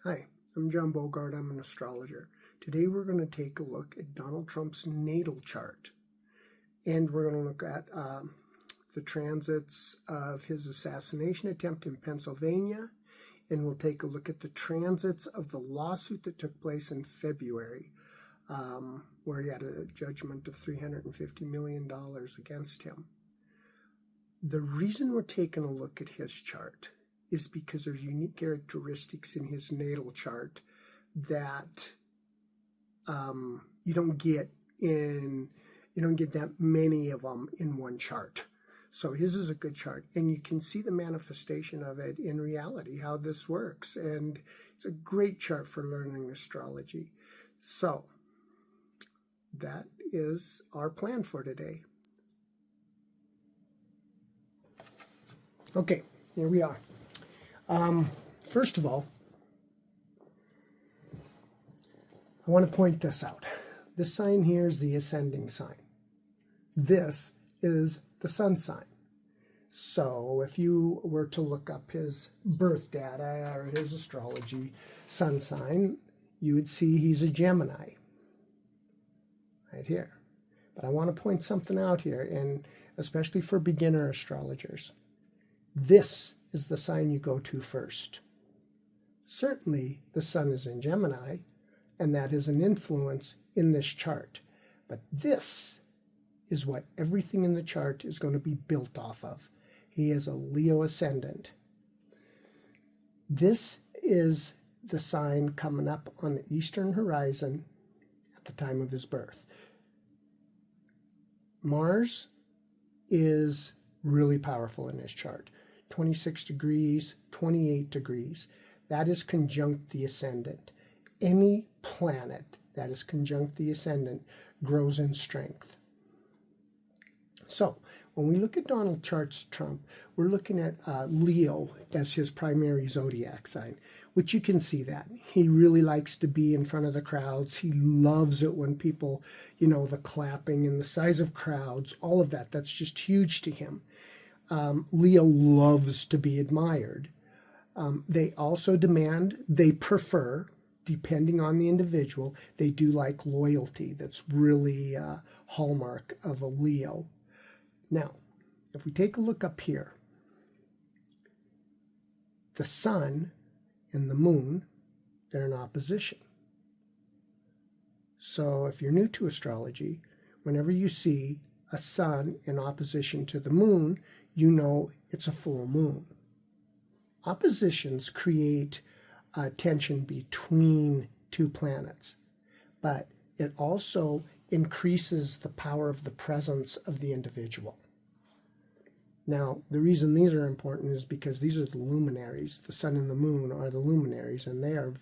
Hi, I'm John Bogart. I'm an astrologer. Today we're going to take a look at Donald Trump's natal chart. And we're going to look at the transits of his assassination attempt in Pennsylvania. And we'll take a look at the transits of the lawsuit that took place in February, where he had a judgment of $350 million against him. The reason we're taking a look at his chart is because there's unique characteristics in his natal chart that you don't get that many of them in one chart. So his is a good chart, and you can see the manifestation of it in reality, how this works. And it's a great chart for learning astrology. So that is our plan for today. Okay, here we are. First of all, I want to point this out. This sign here is the ascending sign. This is the sun sign. So if you were to look up his birth data or his astrology sun sign, you would see he's a Gemini right here. But I want to point something out here, and especially for beginner astrologers. This is the sign you go to first. Certainly, the sun is in Gemini, and that is an influence in this chart. But this is what everything in the chart is going to be built off of. He is a Leo ascendant. This is the sign coming up on the eastern horizon at the time of his birth. Mars is really powerful in his chart. 26 degrees, 28 degrees. That is conjunct the ascendant. Any planet that is conjunct the ascendant grows in strength. So, when we look at Donald Trump, we're looking at Leo as his primary zodiac sign, which you can see that. He really likes to be in front of the crowds. He loves it when people, the clapping and the size of crowds, all of that. That's just huge to him. Leo loves to be admired. They also they prefer, depending on the individual, they do like loyalty. That's really a hallmark of a Leo. Now, if we take a look up here, the sun and the moon, they're in opposition. So if you're new to astrology, whenever you see a sun in opposition to the moon, you know it's a full moon. Oppositions create tension between two planets, but it also increases the power of the presence of the individual. Now, the reason these are important is because these are the luminaries. The sun and the moon are the luminaries, and they are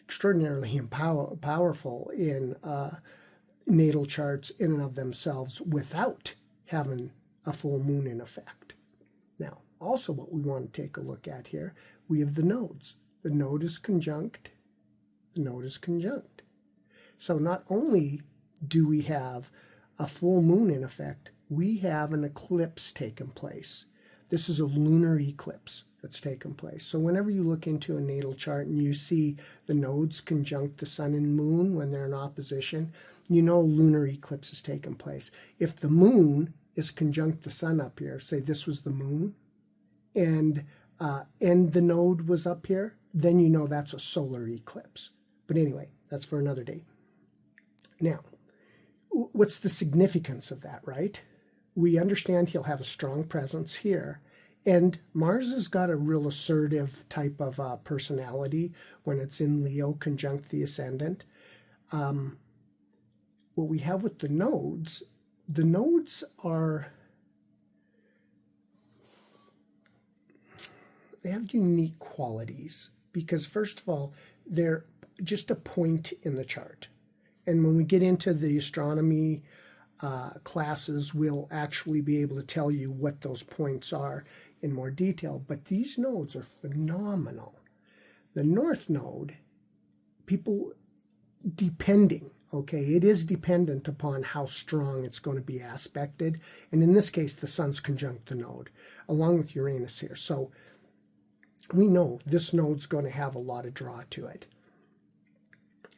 extraordinarily powerful in natal charts in and of themselves without having a full moon in effect. Now, also what we want to take a look at here, we have the nodes. The node is conjunct. The node is conjunct. So not only do we have a full moon in effect, we have an eclipse taking place. This is a lunar eclipse that's taken place. So whenever you look into a natal chart and you see the nodes conjunct the sun and moon when they're in opposition, you know lunar eclipse has taken place. If the moon is conjunct the sun up here, say this was the moon, and the node was up here, then you know that's a solar eclipse. But anyway, that's for another day. Now, what's the significance of that, right? We understand he'll have a strong presence here, and Mars has got a real assertive type of personality when it's in Leo conjunct the ascendant. What we have with the nodes are, they have unique qualities because, first of all, they're just a point in the chart. And when we get into the astronomy classes, we'll actually be able to tell you what those points are in more detail. But these nodes are phenomenal. The North Node, people, depending, okay, it is dependent upon how strong it's going to be aspected. And in this case, the sun's conjunct the node, along with Uranus here. So we know this node's going to have a lot of draw to it.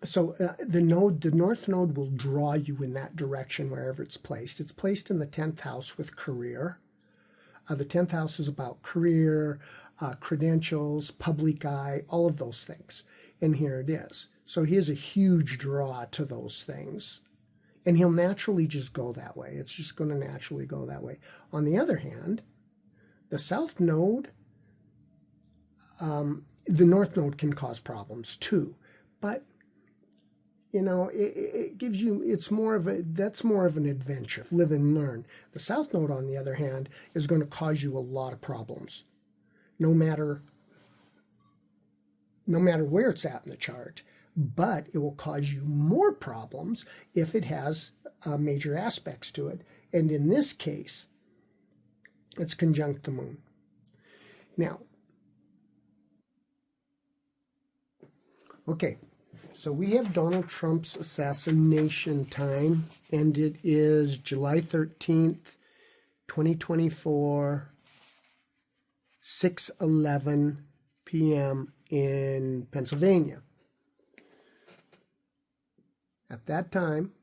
So the north node will draw you in that direction wherever it's placed. It's placed in the 10th house with career. The 10th house is about career, credentials, public eye, all of those things. And here it is. So he has a huge draw to those things. And he'll naturally just go that way. It's just going to naturally go that way. On the other hand, the south node, the north node can cause problems too. But you know, it gives you, that's more of an adventure, live and learn. The south node, on the other hand, is going to cause you a lot of problems, no matter where it's at in the chart. But it will cause you more problems if it has major aspects to it. And in this case, it's conjunct the moon. Now, okay. So we have Donald Trump's assassination time, and it is July 13th, 2024, 6:11 p.m. in Pennsylvania. At that time,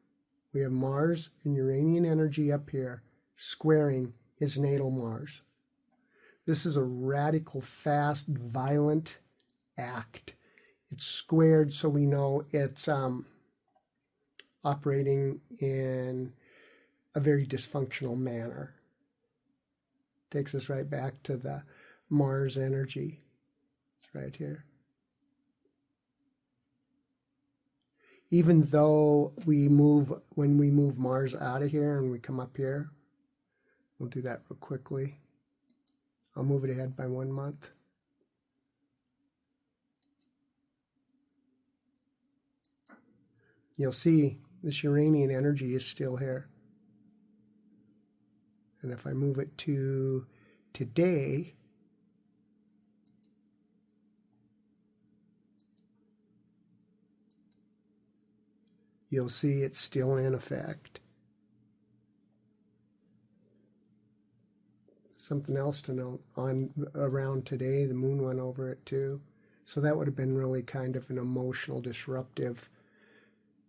we have Mars and Uranian energy up here squaring his natal Mars. This is a radical, fast, violent act. It's squared, so we know it's operating in a very dysfunctional manner. Takes us right back to the Mars energy. It's right here. Even though when we move Mars out of here and we come up here, we'll do that real quickly. I'll move it ahead by 1 month. You'll see this Uranian energy is still here. And if I move it to today, you'll see it's still in effect. Something else to note, around today, the moon went over it too. So that would have been really kind of an emotional, disruptive,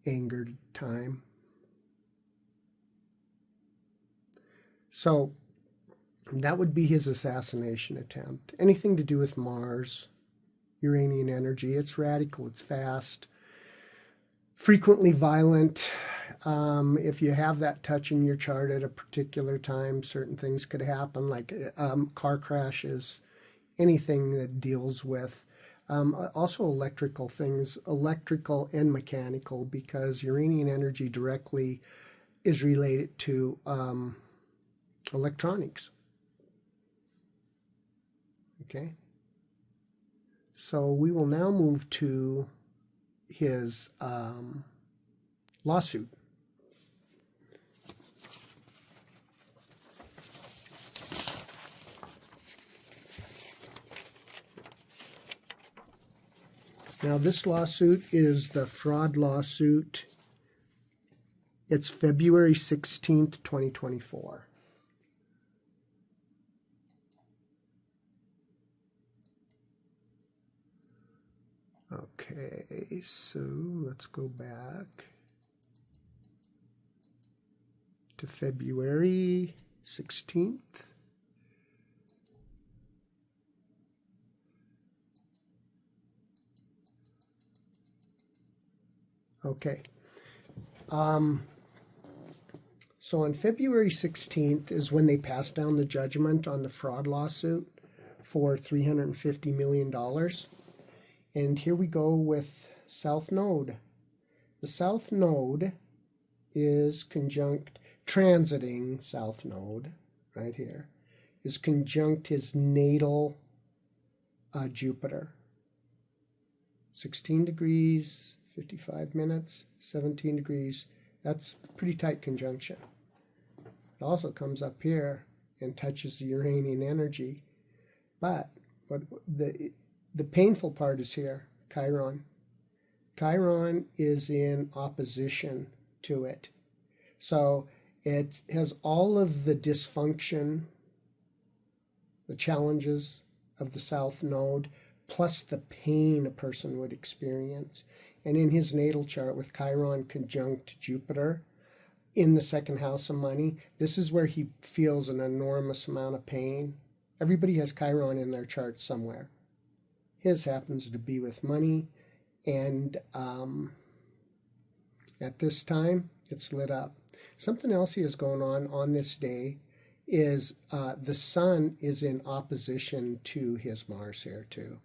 angered time. So that would be his assassination attempt. Anything to do with Mars, Uranian energy, it's radical, it's fast, frequently violent. If you have that touch in your chart at a particular time, certain things could happen, like car crashes, anything that deals with also electrical things, electrical and mechanical, because Uranian energy directly is related to electronics. Okay. So we will now move to his lawsuit. Now, this lawsuit is the fraud lawsuit. It's February 16th, 2024. Okay, so let's go back to February 16th. Okay. So on February 16th is when they passed down the judgment on the fraud lawsuit for $350 million. And here we go with South Node. The South Node is transiting South Node, right here, is conjunct his natal Jupiter. 16 degrees, 55 minutes, 17 degrees. That's a pretty tight conjunction. It also comes up here and touches the Uranian energy. But what the painful part is here, Chiron. Chiron is in opposition to it. So it has all of the dysfunction, the challenges of the south node, plus the pain a person would experience. And in his natal chart with Chiron conjunct Jupiter in the second house of money, this is where he feels an enormous amount of pain. Everybody has Chiron in their chart somewhere. His happens to be with money, and at this time, it's lit up. Something else he has going on this day is the sun is in opposition to his Mars here too.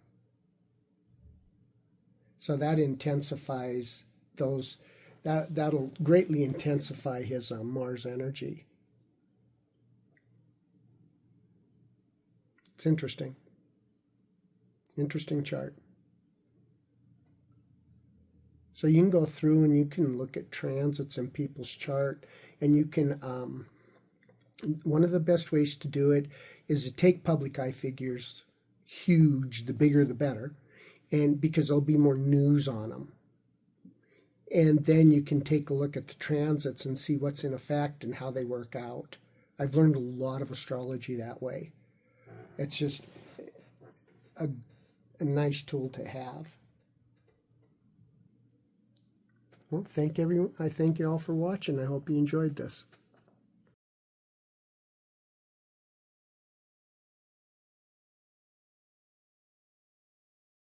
So that intensifies those, that'll greatly intensify his Mars energy. It's interesting. Interesting chart. So you can go through and you can look at transits in people's chart, and you can, one of the best ways to do it is to take public eye figures, huge, the bigger the better, and because there'll be more news on them. And then you can take a look at the transits and see what's in effect and how they work out. I've learned a lot of astrology that way. It's just a nice tool to have. Well, I thank you all for watching. I hope you enjoyed this.